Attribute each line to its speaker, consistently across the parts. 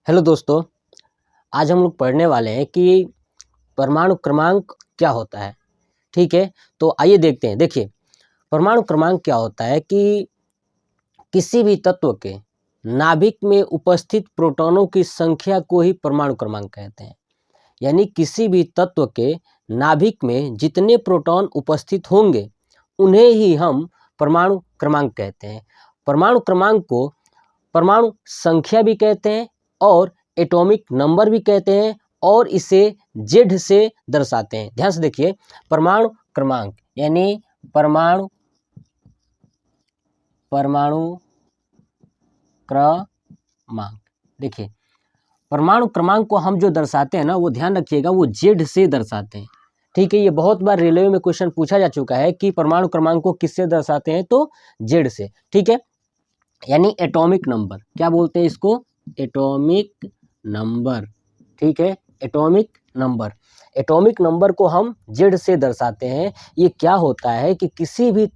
Speaker 1: Hello दोस्तों, आज हम लोग पढ़ने वाले हैं कि परमाणु क्रमांक क्या होता है। ठीक है, तो आइए देखते हैं। देखिए, परमाणु क्रमांक क्या होता है कि किसी भी तत्व के नाभिक में उपस्थित प्रोटॉनों की संख्या को ही परमाणु क्रमांक कहते हैं। यानी किसी भी तत्व के नाभिक में जितने प्रोटॉन उपस्थित होंगे उन्हें ही हम परमाणु क्रमांक कहते हैं। परमाणु क्रमांक को परमाणु संख्या भी कहते हैं और एटॉमिक नंबर भी कहते हैं और इसे जेड से दर्शाते हैं। ध्यान से देखिए, परमाणु क्रमांक यानी परमाणु क्रमांक। देखिए, परमाणु क्रमांक को हम जो दर्शाते हैं ना, वो ध्यान रखिएगा, वो जेड से दर्शाते हैं। ठीक है, ये बहुत बार रेलवे में क्वेश्चन पूछा जा चुका है कि परमाणु क्रमांक को किससे दर्शाते हैं, तो जेड से। ठीक है, यानी एटॉमिक नंबर, क्या बोलते हैं इसको, एटॉमिक नंबर। ठीक है, एटॉमिक नंबर। एटॉमिक नंबर को हम जेड से दर्शाते हैं। ये क्या होता है कि किसी भी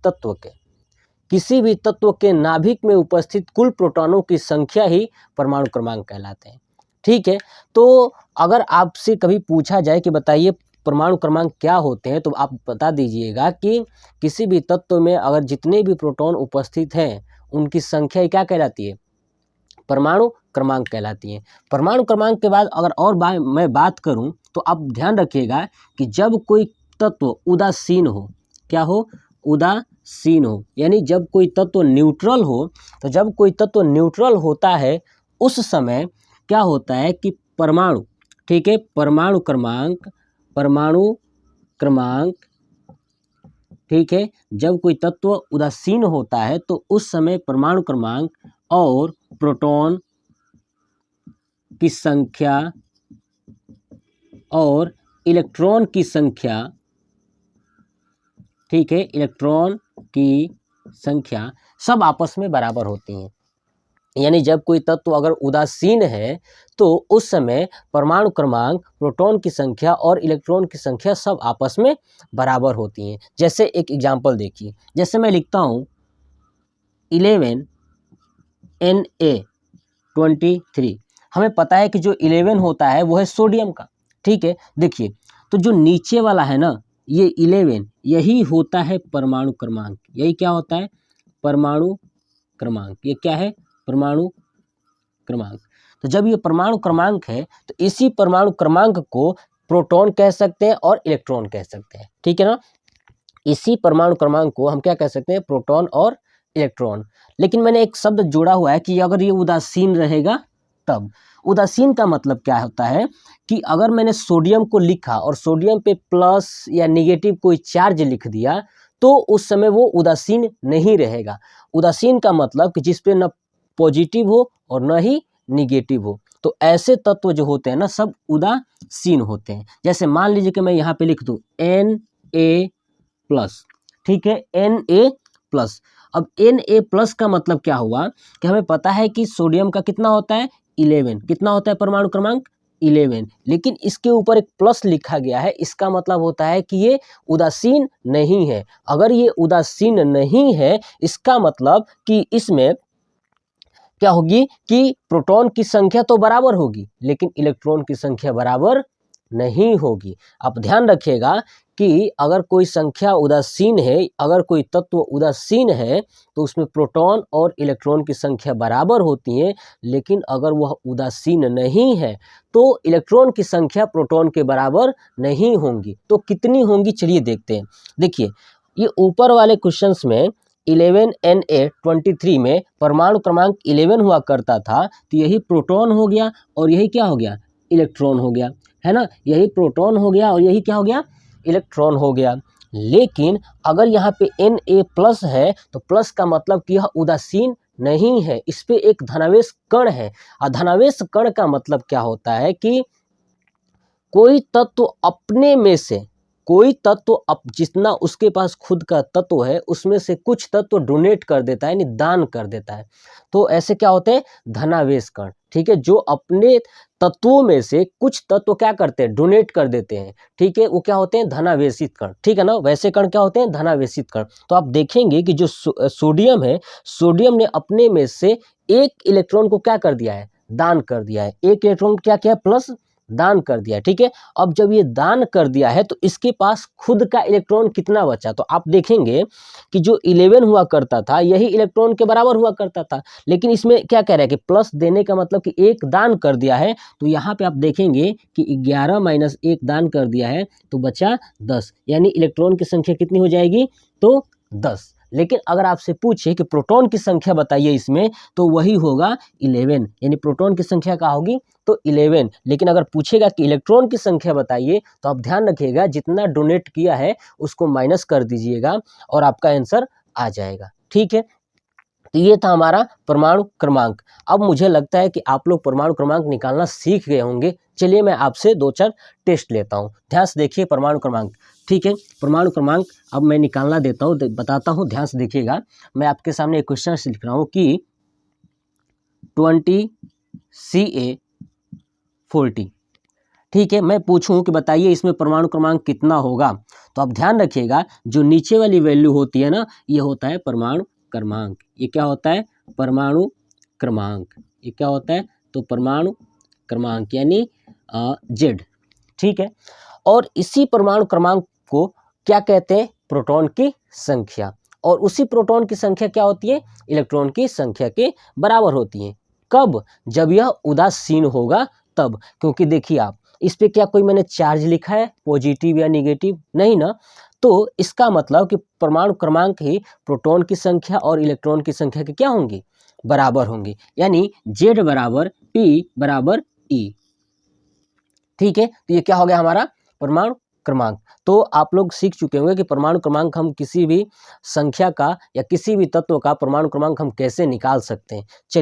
Speaker 1: तत्व के नाभिक में उपस्थित कुल प्रोटॉनों की संख्या ही परमाणु क्रमांक कहलाते हैं। ठीक है, तो अगर आपसे कभी पूछा जाए कि बताइए परमाणु क्रमांक क्या होते हैं, तो आप बता दीजिएगा कि किसी भी तत्व में अगर जितने भी प्रोटॉन उपस्थित हैं उनकी संख्या क्या कहलाती है, परमाणु क्रमांक कहलाती है। परमाणु क्रमांक के बाद अगर और मैं बात करूं तो आप ध्यान रखिएगा कि जब कोई तत्व उदासीन हो, क्या हो, उदासीन हो, यानी जब कोई तत्व न्यूट्रल हो, तो जब कोई तत्व न्यूट्रल होता है उस समय क्या होता है कि परमाणु, ठीक है, परमाणु क्रमांक, ठीक है, जब कोई तत्व उदासीन होता है तो उस समय परमाणु क्रमांक और प्रोटॉन की संख्या और इलेक्ट्रॉन की संख्या, ठीक है, इलेक्ट्रॉन की संख्या सब आपस में बराबर होती हैं। यानी जब कोई तत्व अगर उदासीन है तो उस समय परमाणु क्रमांक, प्रोटॉन की संख्या और इलेक्ट्रॉन की संख्या सब आपस में बराबर होती हैं। जैसे एक एग्जांपल देखिए, जैसे मैं लिखता हूँ 11Na23। हमें पता है कि जो 11 होता है वो है सोडियम का। ठीक है, देखिए, तो जो नीचे वाला है ना, ये 11, यही होता है परमाणु क्रमांक। यही क्या होता है, परमाणु क्रमांक। ये क्या है, परमाणु क्रमांक। तो जब ये परमाणु क्रमांक है तो इसी परमाणु क्रमांक को प्रोटॉन कह सकते हैं और इलेक्ट्रॉन कह सकते हैं। ठीक है ना, इसी परमाणु क्रमांक को हम क्या कह सकते हैं, प्रोटॉन और इलेक्ट्रॉन। लेकिन मैंने एक शब्द जोड़ा हुआ है कि अगर ये उदासीन रहेगा तब। उदासीन का मतलब क्या होता है कि अगर मैंने सोडियम को लिखा और सोडियम पे प्लस या नेगेटिव कोई चार्ज लिख दिया तो उस समय वो उदासीन नहीं रहेगा। उदासीन का मतलब कि जिस पे न पॉजिटिव हो और न ही निगेटिव हो। तो ऐसे तत्व जो होते हैं ना, सब उदासीन होते हैं। जैसे मान लीजिए कि मैं यहाँ पे लिख दूँ Na+, ठीक है, Na+। अब Na+ का मतलब क्या हुआ कि हमें पता है कि सोडियम का कितना होता है, 11। कितना होता है परमाणु क्रमांक, 11। लेकिन इसके ऊपर एक प्लस लिखा गया है, इसका मतलब होता है कि ये उदासीन नहीं है। अगर ये उदासीन नहीं है, इसका मतलब कि इसमें क्या होगी कि प्रोटॉन की संख्या तो बराबर होगी लेकिन इलेक्ट्रॉन की संख्या बराबर नहीं होगी। आप ध्यान रखिएगा कि अगर कोई संख्या उदासीन है, अगर कोई तत्व उदासीन है तो उसमें प्रोटॉन और इलेक्ट्रॉन की संख्या बराबर होती है, लेकिन अगर वह उदासीन नहीं है तो इलेक्ट्रॉन की संख्या प्रोटॉन के बराबर नहीं होंगी। तो कितनी होंगी, चलिए देखते हैं। देखिए, ये ऊपर वाले क्वेश्चंस में 11Na23 में परमाणु क्रमांक 11 हुआ करता था, तो यही प्रोटॉन हो गया और यही क्या हो गया, इलेक्ट्रॉन हो गया, है ना। यही प्रोटॉन हो गया और यही क्या हो गया, इलेक्ट्रॉन हो गया। लेकिन अगर यहाँ पे Na+ है तो प्लस का मतलब कि यह उदासीन नहीं है, इस पे एक धनावेश कण है। और धनावेश कण का मतलब क्या होता है कि कोई तत्व अपने में से, कोई तत्व जितना उसके पास खुद का तत्व है उसमें से कुछ तत्व डोनेट कर देता है, यानी दान कर देता है। तो ऐसे क्या होते हैं, धनावेश कण। ठीक है, जो अपने तत्वों में से कुछ तत्व क्या करते हैं, डोनेट कर देते हैं। ठीक है, वो क्या होते हैं, धनावेशित कण। ठीक है ना, वैसे कण क्या होते हैं, धनावेशित कण। तो आप देखेंगे कि जो सोडियम है, सोडियम ने अपने में से एक इलेक्ट्रॉन को क्या कर दिया है, दान कर दिया है, एक इलेक्ट्रॉन क्या किया प्लस दान कर दिया है, ठीक है। अब जब ये दान कर दिया है तो इसके पास खुद का इलेक्ट्रॉन कितना बचा, तो आप देखेंगे कि जो 11 हुआ करता था यही इलेक्ट्रॉन के बराबर हुआ करता था, लेकिन इसमें क्या कह रहा है कि प्लस देने का मतलब कि एक दान कर दिया है, तो यहाँ पे आप देखेंगे कि 11 माइनस 1 दान कर दिया है तो बचा 10, यानी इलेक्ट्रॉन की संख्या कितनी हो जाएगी, तो 10। लेकिन अगर आपसे पूछे कि प्रोटॉन की संख्या बताइए इसमें, तो वही होगा 11, यानी प्रोटॉन की संख्या क्या होगी, तो 11। लेकिन अगर पूछेगा कि इलेक्ट्रॉन की संख्या बताइए, तो आप ध्यान रखिएगा जितना डोनेट किया है उसको माइनस कर दीजिएगा और आपका आंसर आ जाएगा, ठीक है। तो ये था हमारा परमाणु क्रमांक। अब मुझे लगता है कि आप लोग परमाणु क्रमांक निकालना सीख गए होंगे। चलिए मैं आपसे 2-4 टेस्ट लेता हूँ। ध्यान से देखिए परमाणु क्रमांक, ठीक है। परमाणु क्रमांक अब मैं निकालना देता हूँ, बताता हूँ, ध्यान से देखिएगा। मैं आपके सामने एक क्वेश्चन लिख रहा हूँ कि 20Ca40, ठीक है। मैं पूछूं कि बताइए इसमें परमाणु क्रमांक कितना होगा, तो आप ध्यान रखिएगा जो नीचे वाली वैल्यू होती है ना, ये होता है परमाणु क्रमांक। ये क्या होता है, परमाणु क्रमांक। ये क्या होता है, तो परमाणु क्रमांक यानी Z, ठीक है। और इसी परमाणु क्रमांक को क्या कहते हैं, प्रोटॉन की संख्या। और उसी प्रोटॉन की संख्या क्या होती है, इलेक्ट्रॉन की संख्या के बराबर होती है। कब, जब यह उदासीन होगा तब। क्योंकि देखिए आप इस पे क्या कोई मैंने चार्ज लिखा है पॉजिटिव या निगेटिव, नहीं ना। तो इसका मतलब कि परमाणु क्रमांक ही प्रोटॉन की संख्या और इलेक्ट्रॉन की संख्या के क्या होंगी, बराबर होंगे। यानी Z बराबर P बराबर E, ठीक है। तो ये क्या हो गया हमारा परमाणु क्रमांक। तो आप लोग सीख चुके होंगे कि परमाणु क्रमांक हम किसी भी संख्या का या किसी भी तत्व का परमाणु क्रमांक हम कैसे निकाल सकते हैं। चलिए